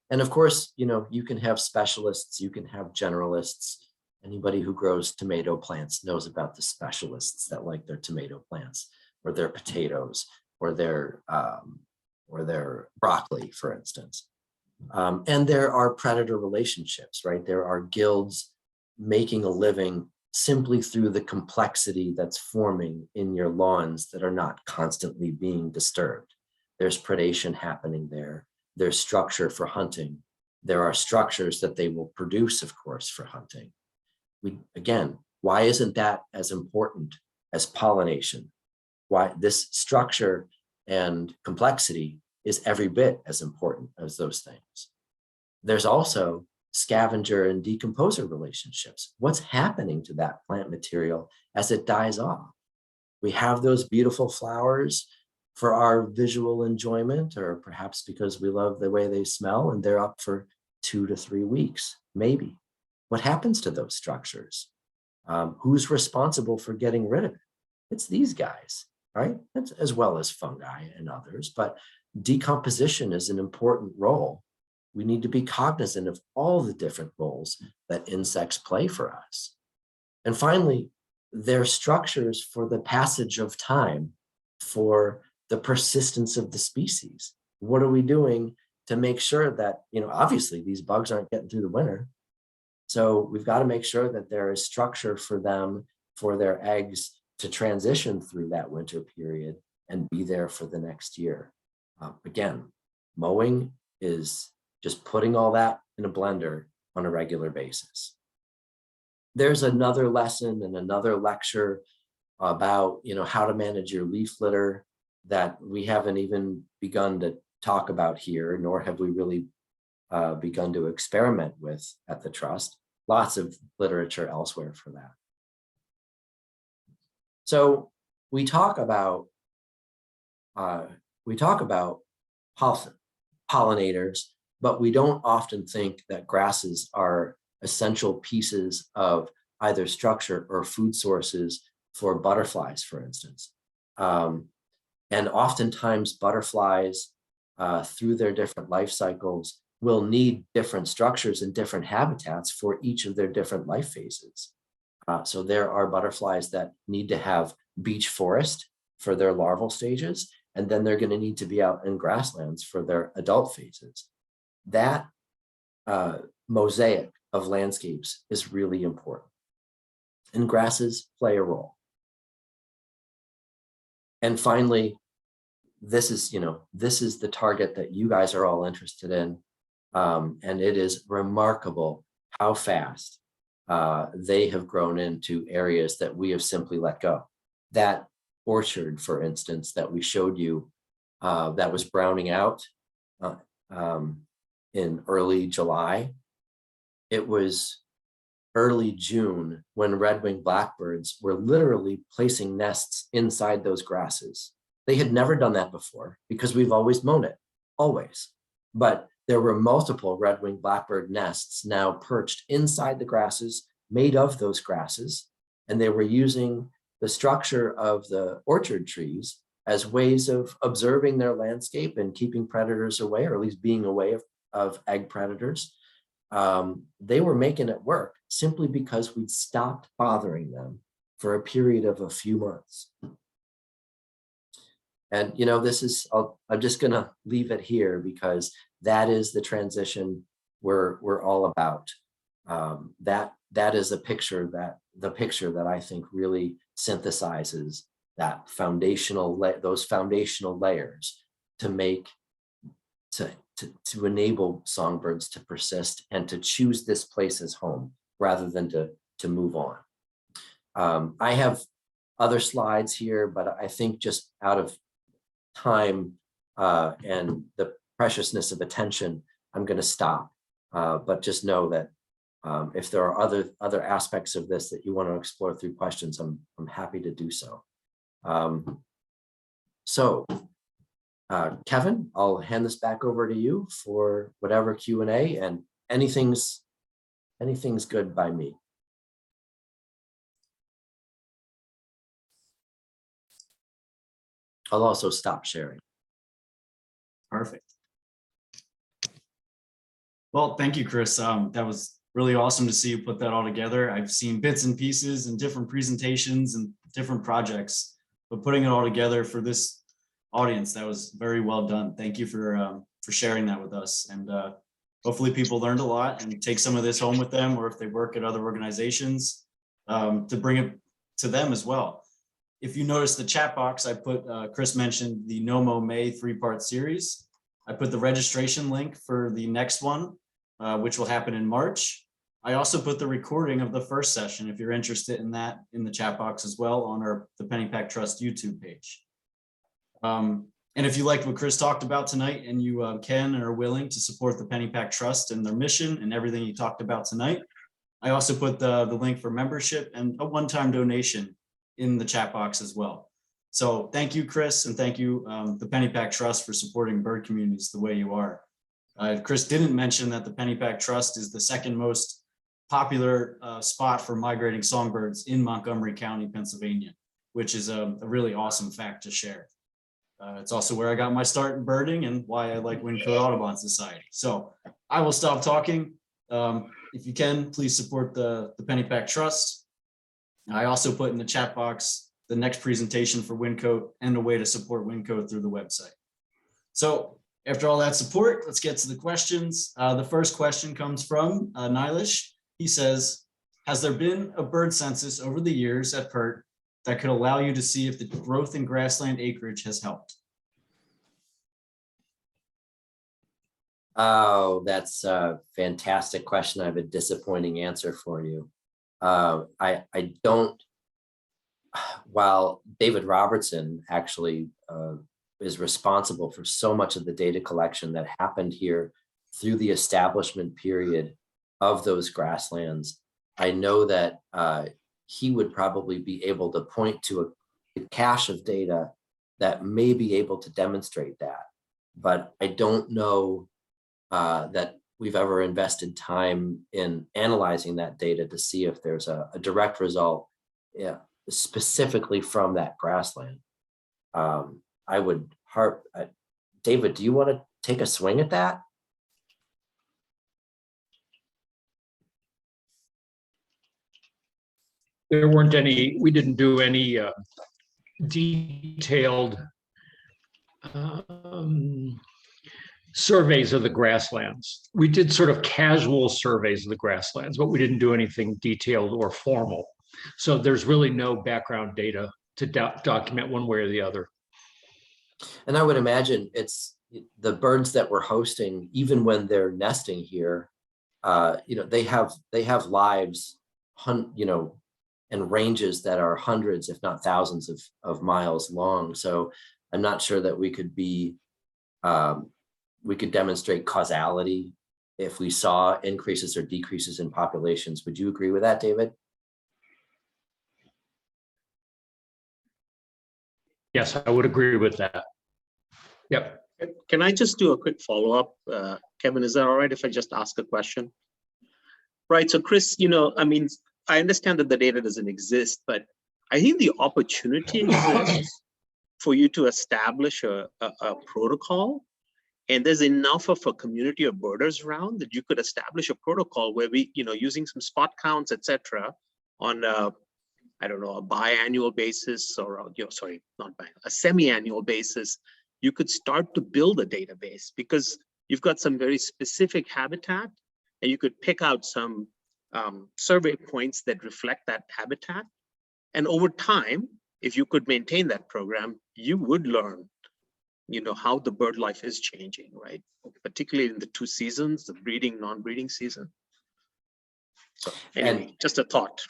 And of course, you can have specialists, you can have generalists. Anybody who grows tomato plants knows about the specialists that like their tomato plants, or their potatoes, or their broccoli, for instance. And there are predator relationships, right? There are guilds making a living simply through the complexity that's forming in your lawns that are not constantly being disturbed. There's predation happening there. There's structure for hunting. There are structures that they will produce, of course, for hunting. Again, why isn't that as important as pollination? Why this structure and complexity is every bit as important as those things. There's also scavenger and decomposer relationships. What's happening to that plant material as it dies off? We have those beautiful flowers for our visual enjoyment, or perhaps because we love the way they smell, and they're up for 2 to 3 weeks, maybe. What happens to those structures? Who's responsible for getting rid of it? It's these guys, right? That's, as well as fungi and others, but decomposition is an important role. We need to be cognizant of all the different roles that insects play for us. And finally, they're structures for the passage of time, for the persistence of the species. What are we doing to make sure that, obviously these bugs aren't getting through the winter. So we've got to make sure that there is structure for them, for their eggs to transition through that winter period and be there for the next year. Again, mowing is just putting all that in a blender on a regular basis. There's another lesson and another lecture about, how to manage your leaf litter that we haven't even begun to talk about here, nor have we really begun to experiment with at the Trust. Lots of literature elsewhere for that. So we talk about pollinators, but we don't often think that grasses are essential pieces of either structure or food sources for butterflies, for instance. And oftentimes butterflies, through their different life cycles, will need different structures and different habitats for each of their different life phases. So there are butterflies that need to have beech forest for their larval stages, and then they're going to need to be out in grasslands for their adult phases. That mosaic of landscapes is really important, and grasses play a role. And finally, this is the target that you guys are all interested in, and it is remarkable how fast they have grown into areas that we have simply let go. That orchard, for instance, that we showed you, that was browning out in early July. It was early June when red-winged blackbirds were literally placing nests inside those grasses. They had never done that before because we've always mown it, always. But there were multiple red-winged blackbird nests now perched inside the grasses, made of those grasses, and they were using the structure of the orchard trees as ways of observing their landscape and keeping predators away, or at least being away of egg predators. They were making it work simply because we'd stopped bothering them for a period of a few months. And I'm just gonna leave it here because that is the transition we're all about. That is the picture that I think really synthesizes that those foundational layers to enable songbirds to persist and to choose this place as home rather than to move on. I have other slides here, but I think just out of time and the preciousness of attention, I'm going to stop. But just know that if there are other aspects of this that you want to explore through questions, I'm happy to do so. Kevin, I'll hand this back over to you for whatever Q&A, and anything's good by me. I'll also stop sharing. Perfect. Well, thank you, Chris. That was really awesome to see you put that all together. I've seen bits and pieces and different presentations and different projects, but putting it all together for this audience, that was very well done. Thank you for sharing that with us. And hopefully people learned a lot and take some of this home with them, or if they work at other organizations, to bring it to them as well. If you notice the chat box, I put, Chris mentioned the NOMO May 3-part series. I put the registration link for the next one, which will happen in March. I also put the recording of the first session, if you're interested in that, in the chat box as well on the Pennypack Trust YouTube page. And if you liked what Chris talked about tonight and you can and are willing to support the Pennypack Trust and their mission and everything you talked about tonight, I also put the link for membership and a one-time donation in the chat box as well. So thank you, Chris, and thank you, the Pennypack Trust, for supporting bird communities the way you are. Chris didn't mention that the Pennypack Trust is the second most popular spot for migrating songbirds in Montgomery County, Pennsylvania, which is a really awesome fact to share. It's also where I got my start in birding and why I like Windcote Audubon Society. So I will stop talking. If you can, please support the Pennypack Trust. I also put in the chat box the next presentation for Windcote and a way to support Windcote through the website. So after all that support, let's get to the questions. The first question comes from Nilish. He says, has there been a bird census over the years at PERT that could allow you to see if the growth in grassland acreage has helped? Oh, that's a fantastic question. I have a disappointing answer for you. I don't, while David Robertson actually is responsible for so much of the data collection that happened here through the establishment period of those grasslands, I know that he would probably be able to point to a cache of data that may be able to demonstrate that. But I don't know that we've ever invested time in analyzing that data to see if there's a direct result, specifically from that grassland. I would David, do you want to take a swing at that? There weren't any, we didn't do any detailed surveys of the grasslands. We did sort of casual surveys of the grasslands, but we didn't do anything detailed or formal. So there's really no background data to document one way or the other. And I would imagine it's the birds that we're hosting, even when they're nesting here, they have lives, and ranges that are hundreds, if not thousands of miles long. So I'm not sure that we could demonstrate causality if we saw increases or decreases in populations. Would you agree with that, David? Yes, I would agree with that. Yep. Can I just do a quick follow-up? Kevin, is that all right if I just ask a question? Right, so Chris, I understand that the data doesn't exist, but I think the opportunity exists for you to establish a protocol, and there's enough of a community of birders around that you could establish a protocol where we, using some spot counts, etc., on I don't know, a biannual basis, or a semi-annual basis, you could start to build a database because you've got some very specific habitat, and you could pick out some survey points that reflect that habitat. And over time, if you could maintain that program, you would learn, how the bird life is changing, right? Particularly in the two seasons, the breeding, non-breeding season. So anyway, just a thought.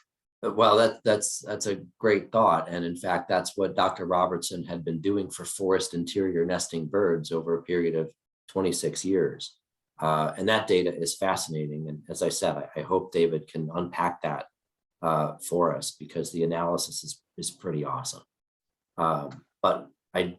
Well, that's a great thought. And in fact, that's what Dr. Robertson had been doing for forest interior nesting birds over a period of 26 years. And that data is fascinating. And as I said, I hope David can unpack that for us, because the analysis is pretty awesome. But I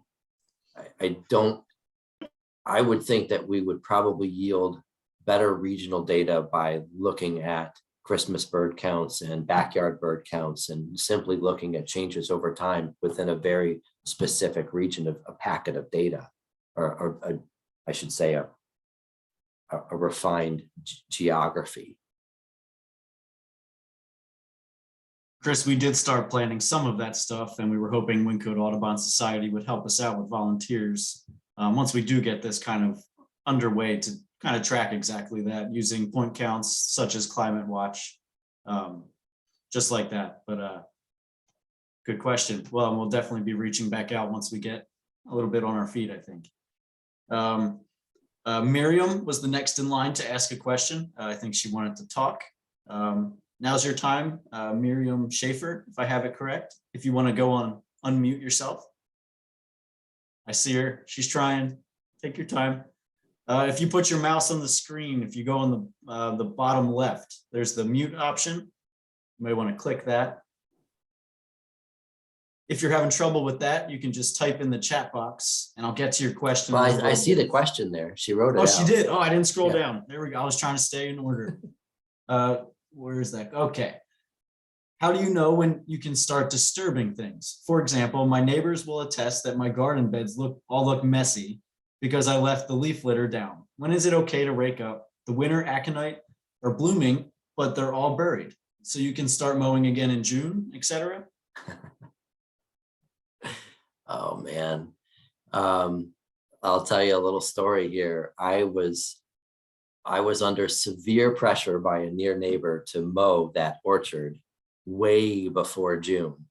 would think that we would probably yield better regional data by looking at Christmas bird counts and backyard bird counts, and simply looking at changes over time within a very specific region of a packet of data, or I should say a refined geography. Chris, we did start planning some of that stuff, and we were hoping Windcote Audubon Society would help us out with volunteers once we do get this kind of underway, to kind of track exactly that using point counts such as Climate Watch, just like that. But good question. Well, we'll definitely be reaching back out once we get a little bit on our feet, I think. Miriam was the next in line to ask a question. I think she wanted to talk. Now's your time, Miriam Schaefer, if I have it correct. If you want to go on, unmute yourself. I see her. She's trying. Take your time. If you put your mouse on the screen, if you go on the bottom left, there's the mute option. You may want to click that. If you're having trouble with that, you can just type in the chat box and I'll get to your question. Well, in a little I see bit. the question there. She wrote it Oh, out. she did. Oh, I didn't scroll Yeah. down. There we go. I was trying to stay in order. Where is that? Okay. How do you know when you can start disturbing things? For example, my neighbors will attest that my garden beds all look messy because I left the leaf litter down. When is it okay to rake up? The winter aconite are blooming, but they're all buried. So you can start mowing again in June, etc. Oh man. I'll tell you a little story here. I was under severe pressure by a near neighbor to mow that orchard way before June,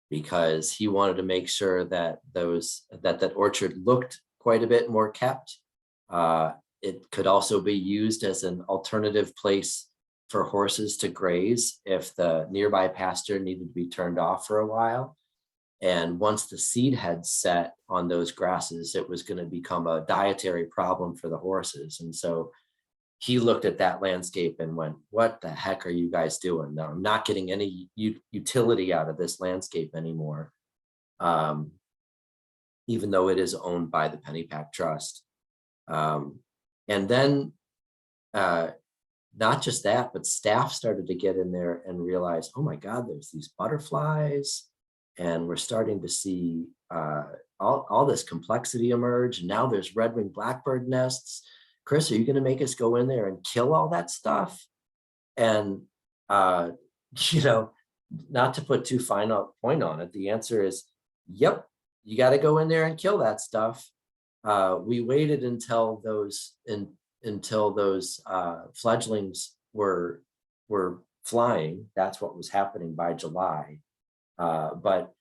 because he wanted to make sure that that orchard looked quite a bit more kept. It could also be used as an alternative place for horses to graze if the nearby pasture needed to be turned off for a while. And once the seed had set on those grasses, it was going to become a dietary problem for the horses. And so he looked at that landscape and went, what the heck are you guys doing? No, I'm not getting any utility out of this landscape anymore. Even though it is owned by the Pennypack Trust. And then not just that, but staff started to get in there and realize, oh my God, there's these butterflies. And we're starting to see all this complexity emerge. And now there's red-winged blackbird nests. Chris, are you going to make us go in there and kill all that stuff? And, you know, not to put too fine a point on it, the answer is, yep, you got to go in there and kill that stuff. We waited until those fledglings were flying. That's what was happening by July. But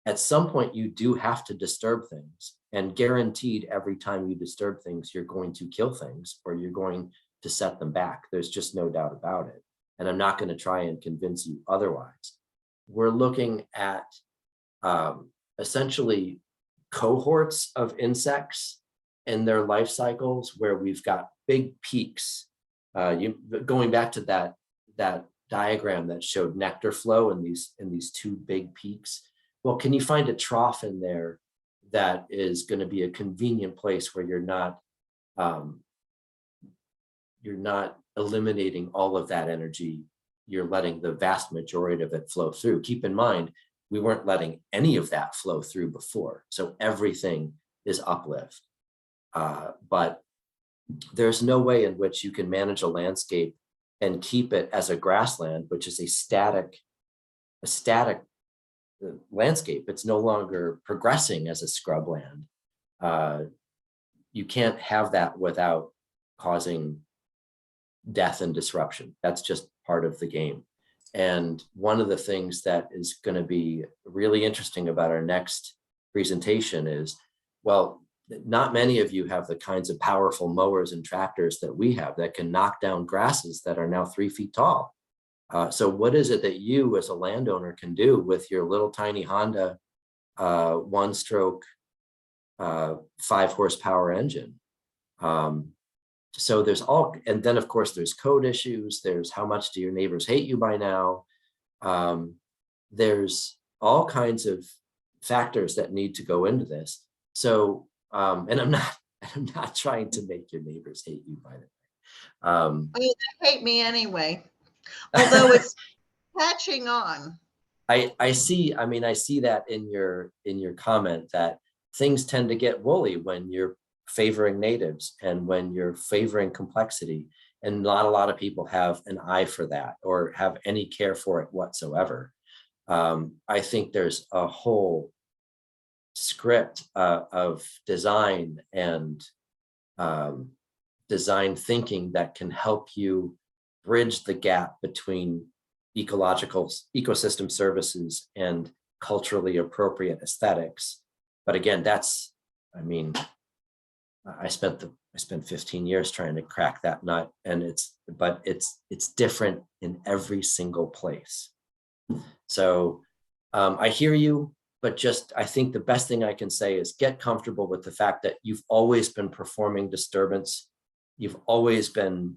at some point you do have to disturb things, and guaranteed every time you disturb things, you're going to kill things or you're going to set them back. There's just no doubt about it. And I'm not going to try and convince you otherwise. We're looking at essentially cohorts of insects and their life cycles where we've got big peaks. Going back to that diagram that showed nectar flow in these two big peaks. Well, can you find a trough in there that is going to be a convenient place where you're not eliminating all of that energy? You're letting the vast majority of it flow through. Keep in mind, we weren't letting any of that flow through before. So everything is uplift. But there's no way in which you can manage a landscape and keep it as a grassland, which is a static landscape. It's no longer progressing as a scrubland. You can't have that without causing death and disruption. That's just part of the game. And one of the things that is going to be really interesting about our next presentation is, well, not many of you have the kinds of powerful mowers and tractors that we have that can knock down grasses that are now 3 feet tall. So what is it that you as a landowner can do with your little tiny Honda 1-stroke 5-horsepower engine? So there's all, and then of course there's code issues. There's how much do your neighbors hate you by now? There's all kinds of factors that need to go into this. So, and I'm not trying to make your neighbors hate you, by the way. They hate me anyway, although it's catching on. I see that in your comment that things tend to get woolly when you're favoring natives and when you're favoring complexity, and not a lot of people have an eye for that or have any care for it whatsoever. I think there's a whole script of design and design thinking that can help you bridge the gap between ecosystem services and culturally appropriate aesthetics. But again, that's, I mean, I spent 15 years trying to crack that nut, and it's different in every single place. So I hear you, but just, I think the best thing I can say is get comfortable with the fact that you've always been performing disturbance. You've always been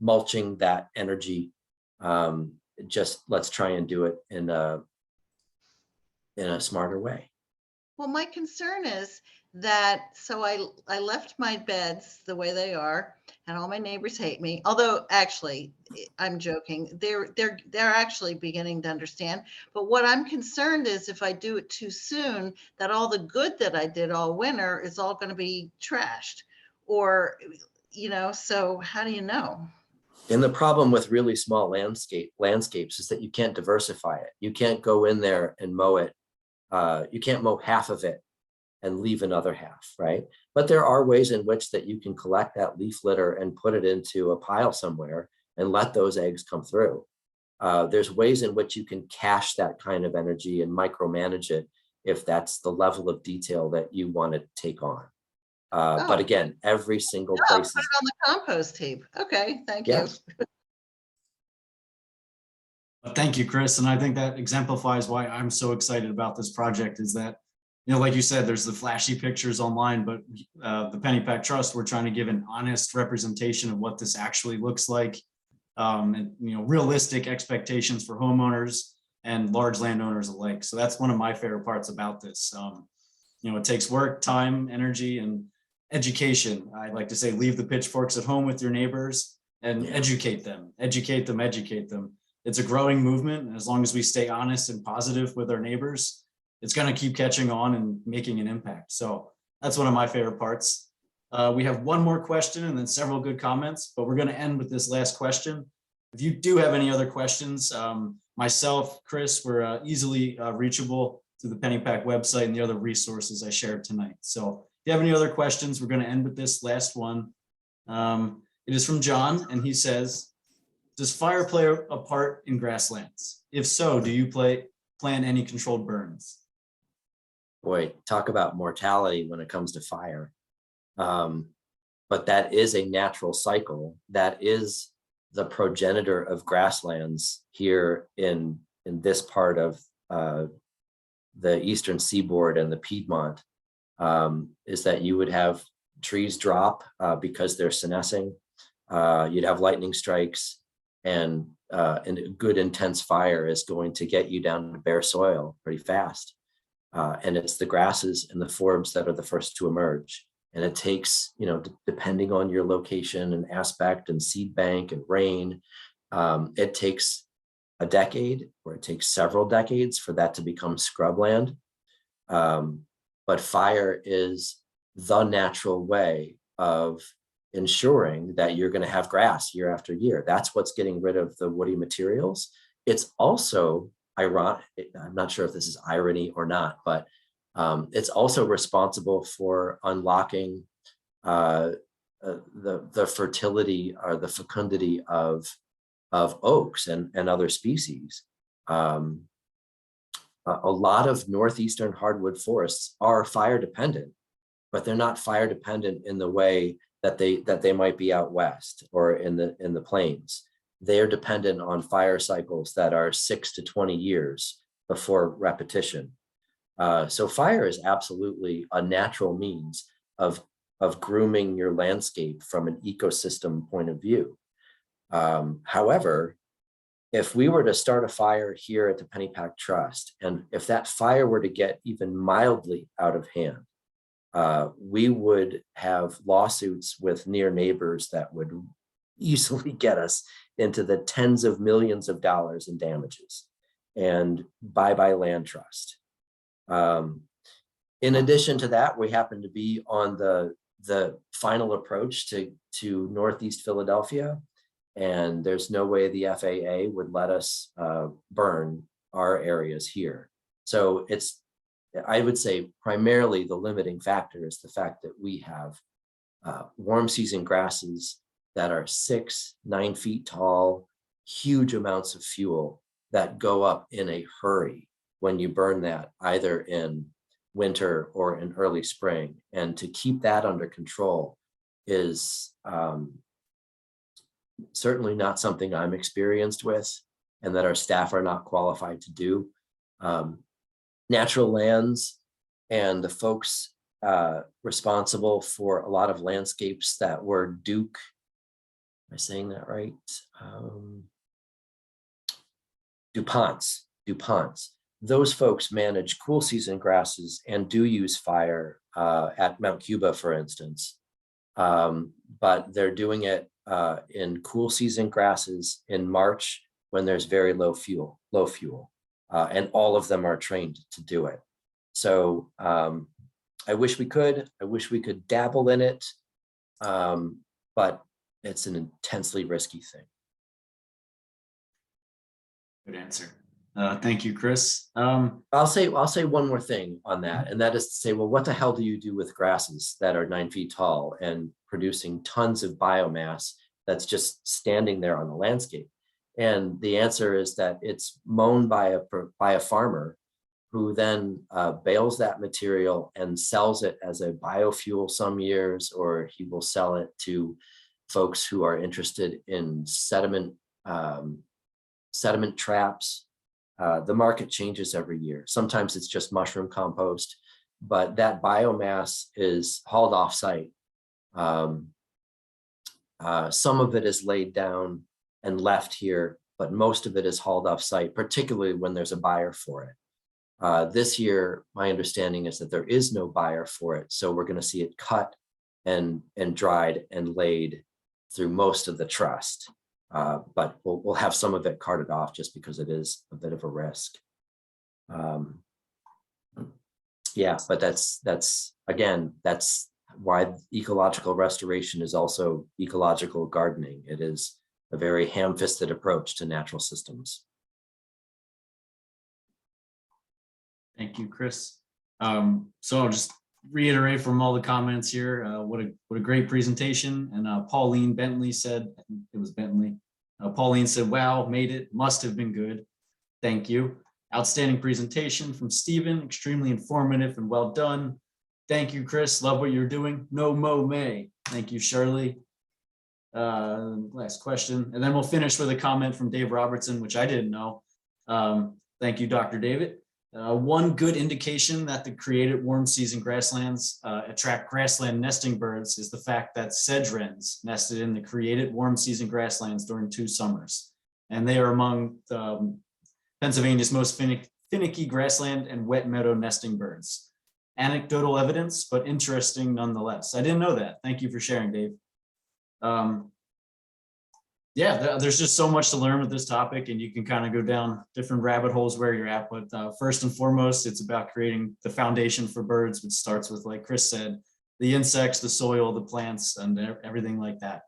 mulching that energy. Just let's try and do it in a in a smarter way. Well, my concern is that, so I left my beds the way they are, and all my neighbors hate me. Although actually, I'm joking. They're actually beginning to understand. But what I'm concerned is if I do it too soon, that all the good that I did all winter is all going to be trashed, or So how do you know? And the problem with really small landscapes is that you can't diversify it. You can't go in there and mow it. You can't mow half of it and leave another half, right? But there are ways in which that you can collect that leaf litter and put it into a pile somewhere and let those eggs come through. There's ways in which you can cache that kind of energy and micromanage it if that's the level of detail that you want to take on. But again, every single I'll place put it on the compost heap. Okay, thank you. Yes. Thank you, Chris. And I think that exemplifies why I'm so excited about this project is that, like you said, there's the flashy pictures online, but the Pennypack Trust, we're trying to give an honest representation of what this actually looks like. And, realistic expectations for homeowners and large landowners alike. So that's one of my favorite parts about this. It takes work, time, energy, and education. I like to say, leave the pitchforks at home with your neighbors and educate them. It's a growing movement. And as long as we stay honest and positive with our neighbors, it's going to keep catching on and making an impact. So that's one of my favorite parts. We have one more question and then several good comments, but we're going to end with this last question. If you do have any other questions, myself, Chris, we're easily reachable through the Pennypack website and the other resources I shared tonight. So if you have any other questions, we're going to end with this last one. It is from John, and he says, does fire play a part in grasslands? If so, do you plan any controlled burns? Boy, talk about mortality when it comes to fire. But that is a natural cycle. That is the progenitor of grasslands here in this part of the eastern seaboard and the Piedmont, is that you would have trees drop because they're senescing. You'd have lightning strikes, and a good intense fire is going to get you down to bare soil pretty fast. And it's the grasses and the forbs that are the first to emerge. And it takes, depending on your location and aspect and seed bank and rain, it takes a decade or it takes several decades for that to become scrubland. But fire is the natural way of ensuring that you're going to have grass year after year. That's what's getting rid of the woody materials. It's also ironic. I'm not sure if this is irony or not, but it's also responsible for unlocking the fertility or the fecundity of oaks and other species. A lot of northeastern hardwood forests are fire dependent, but they're not fire dependent in the way that they might be out west or in the plains. They are dependent on fire cycles that are 6 to 20 years before repetition. So fire is absolutely a natural means of grooming your landscape from an ecosystem point of view. However, if we were to start a fire here at the Pennypack Trust, and if that fire were to get even mildly out of hand, we would have lawsuits with near neighbors that would easily get us into the tens of millions of dollars in damages, and bye-bye land trust. In addition to that, we happen to be on the final approach to Northeast Philadelphia, and there's no way the FAA would let us burn our areas here. So I would say primarily the limiting factor is the fact that we have warm season grasses that are 6-9 feet tall, huge amounts of fuel that go up in a hurry when you burn that either in winter or in early spring. And to keep that under control is certainly not something I'm experienced with and that our staff are not qualified to do. Natural lands and the folks responsible for a lot of landscapes that were Duke, am I saying that right? DuPont's those folks manage cool season grasses and do use fire at Mount Cuba, for instance. But they're doing it in cool season grasses in March when there's very low fuel, and all of them are trained to do it. So I wish we could dabble in it, but it's an intensely risky thing. Good answer. Thank you, Chris. I'll say one more thing on that, and that is to say, well, what the hell do you do with grasses that are 9 feet tall and producing tons of biomass that's just standing there on the landscape? And the answer is that it's mown by a farmer who then bales that material and sells it as a biofuel some years, or he will sell it to folks who are interested in sediment traps. The market changes every year. Sometimes it's just mushroom compost, but that biomass is hauled off site. Some of it is laid down and left here, but most of it is hauled off site, particularly when there's a buyer for it. This year, my understanding is that there is no buyer for it. So we're going to see it cut and dried and laid through most of the trust. But we'll have some of it carted off just because it is a bit of a risk. Yeah, but that's why ecological restoration is also ecological gardening. It is a very ham-fisted approach to natural systems. Thank you, Chris. So I'll just reiterate from all the comments here, what a great presentation. And Pauline Bentley said, I think it was Bentley. Pauline said, wow, made it, must have been good. Thank you. Outstanding presentation from Stephen, extremely informative and well done. Thank you, Chris. Love what you're doing. No mo may. Thank you, Shirley. Last question. And then we'll finish with a comment from Dave Robertson, which I didn't know. Thank you, Dr. David. One good indication that the created warm season grasslands attract grassland nesting birds is the fact that sedge wrens nested in the created warm season grasslands during 2 summers. And they are among Pennsylvania's most finicky grassland and wet meadow nesting birds. Anecdotal evidence, but interesting nonetheless. I didn't know that. Thank you for sharing, Dave. Yeah, there's just so much to learn with this topic, and you can kind of go down different rabbit holes where you're at. But first and foremost, it's about creating the foundation for birds, which starts with, like Chris said, the insects, the soil, the plants, and everything like that.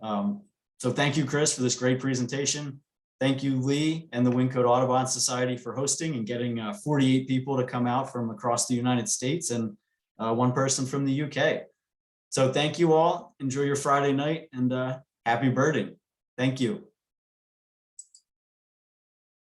So thank you, Chris, for this great presentation. Thank you, Lee, and the Wingcoat Audubon Society for hosting and getting 48 people to come out from across the United States and 1 person from the UK. So thank you all. Enjoy your Friday night, and happy birding. Thank you.